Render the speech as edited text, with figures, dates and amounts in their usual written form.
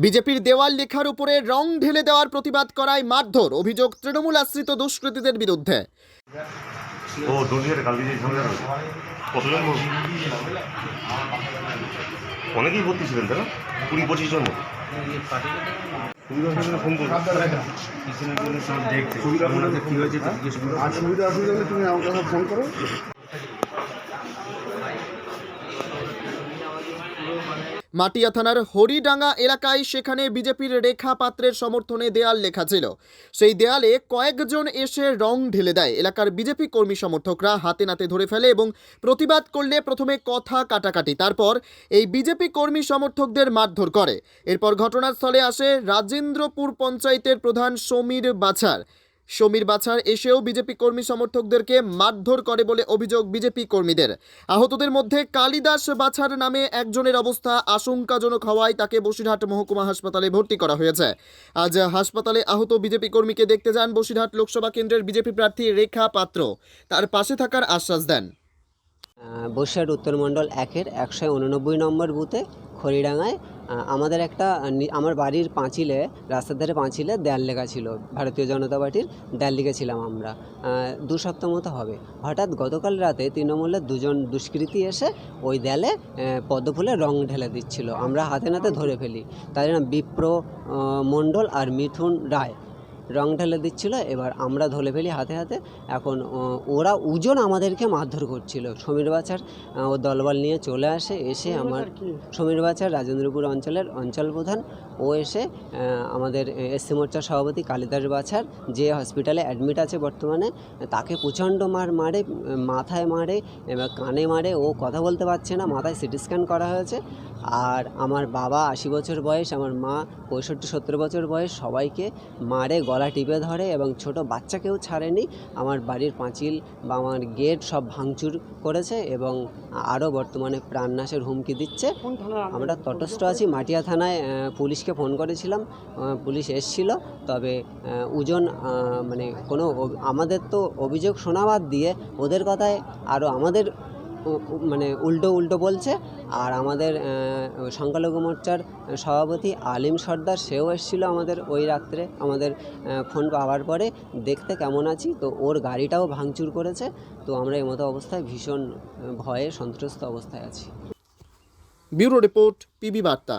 বিজেপির দেওয়াল লেখার উপরে রং ঢেলে দেওয়ার প্রতিবাদ করায় মারধর, অভিযোগ তৃণমূল আশ্রিত দুষ্কৃতীদের বিরুদ্ধে। ও ডোনিয়ার কালকে যে ঝামেলা হয়েছে কতজন অনেকেই ভর্তি ছিলেন তারা 20-25 জন মতো। সুবিধা অসুবিধা ফোন করবো সব দেখতে ওনাদের কি হয়েছে তো জিজ্ঞেস করো। আর সুবিধা অসুবিধা হলে তুমি আমাকে ফোন করো। মাটিয়া থানার হরিডাঙ্গা এলাকায় সেখানে বিজেপির রেখা পাত্রের সমর্থনে দেয়াল লেখা ছিল। সেই দেয়ালে কয়েকজন এসে রং ঢেলে দেয়। এলাকার বিজেপি কর্মী সমর্থকরা হাতে নাতে ধরে ফেলে এবং প্রতিবাদ করলে প্রথমে কথা কাটাকাটি, তারপর এই বিজেপি কর্মী সমর্থকদের মারধর করে। এরপর ঘটনাস্থলে আসে রাজেন্দ্রপুর পঞ্চায়েতের প্রধান সমীর বাছার এসেও বিজেপি কর্মী সমর্থকদেরকে মারধর করে বলে অভিযোগ বিজেপি কর্মীদের। আহতদের মধ্যে কালিদাস বাছার নামে একজনের অবস্থা আশঙ্কাজনক হওয়ায় তাকে বসিরহাট মহকুমা হাসপাতালে ভর্তি করা হয়েছে। আজ হাসপাতালে আহত বিজেপি কর্মীকে দেখতে যান বসিরহাট লোকসভা কেন্দ্রের বিজেপি প্রার্থী রেখা পাত্র। তার পাশে থাকার আশ্বাস দেন। বসিরহাট উত্তরমণ্ডল 1-এর 189 নম্বর বুথে খড়িডাঙ্গায় আমাদের একটা আমার বাড়ির পাঁচিলে, রাস্তার ধারে পাঁচিলে দেয়াল লেখা ছিল, ভারতীয় জনতা পার্টির দেয়াল লিখেছিলাম আমরা। 2 সপ্তাহ মতো হবে। হঠাৎ গতকাল রাতে তৃণমূলের 2 জন দুষ্কৃতী এসে ওই দেয়ালে পদ্মফুলের রং ঢেলে দিচ্ছিল। আমরা হাতে নাতে ধরে ফেলি। তাদের নাম বিপ্র মণ্ডল আর মিঠুন রায়। রং ঢেলে দিচ্ছিল, এবার আমরা ধরে ফেলি হাতে হাতে। এখন ওরা উজন আমাদেরকে মারধর করছিল। সমীর বাছার ও দলবল নিয়ে চলে আসে, এসে আমার সমীর বাছার রাজেন্দ্রপুর অঞ্চলের অঞ্চল প্রধান, ও এসে আমাদের এসসি মোর্চার সভাপতি কালিদাস বাছার, যে হসপিটালে অ্যাডমিট আছে বর্তমানে, তাকে প্রচণ্ড মারে, মাথায় মারে, এবার কানে মারে। ও কথা বলতে পারছে না, মাথায় সিটি স্ক্যান করা হয়েছে। আর আমার বাবা 80 বছর বয়স, আমার মা 65-70 বছর বয়স, সবাইকে মারে, গলা টিপে ধরে এবং ছোট বাচ্চাকেও ছাড়েনি। আমার বাড়ির পাঁচিল বা আমার গেট সব ভাঙচুর করেছে এবং আরও বর্তমানে প্রাণনাশের হুমকি দিচ্ছে। আমরা তটস্থ আছি। মাটিয়া থানায় পুলিশকে ফোন করেছিলাম, পুলিশ এসেছিল, তবে উজন মানে কোনো আমাদের তো অভিযোগ শোনা বাদ দিয়ে ওদের কথায় আরও আমাদের মানে উল্টো বলছে। আর আমাদের সংখ্যালঘু মোর্চার সভাপতি আলিম সর্দার, সেও এসেছিলো আমাদের ওই রাত্রে, আমাদের ফোন পাওয়ার পরে দেখতে কেমন আছি। তো ওর গাড়িটাও ভাঙচুর করেছে। তো আমরা এই মতো অবস্থায় ভীষণ ভয়ে সন্ত্রস্ত অবস্থায় আছি। ব্যুরো রিপোর্ট, পিবি বার্তা।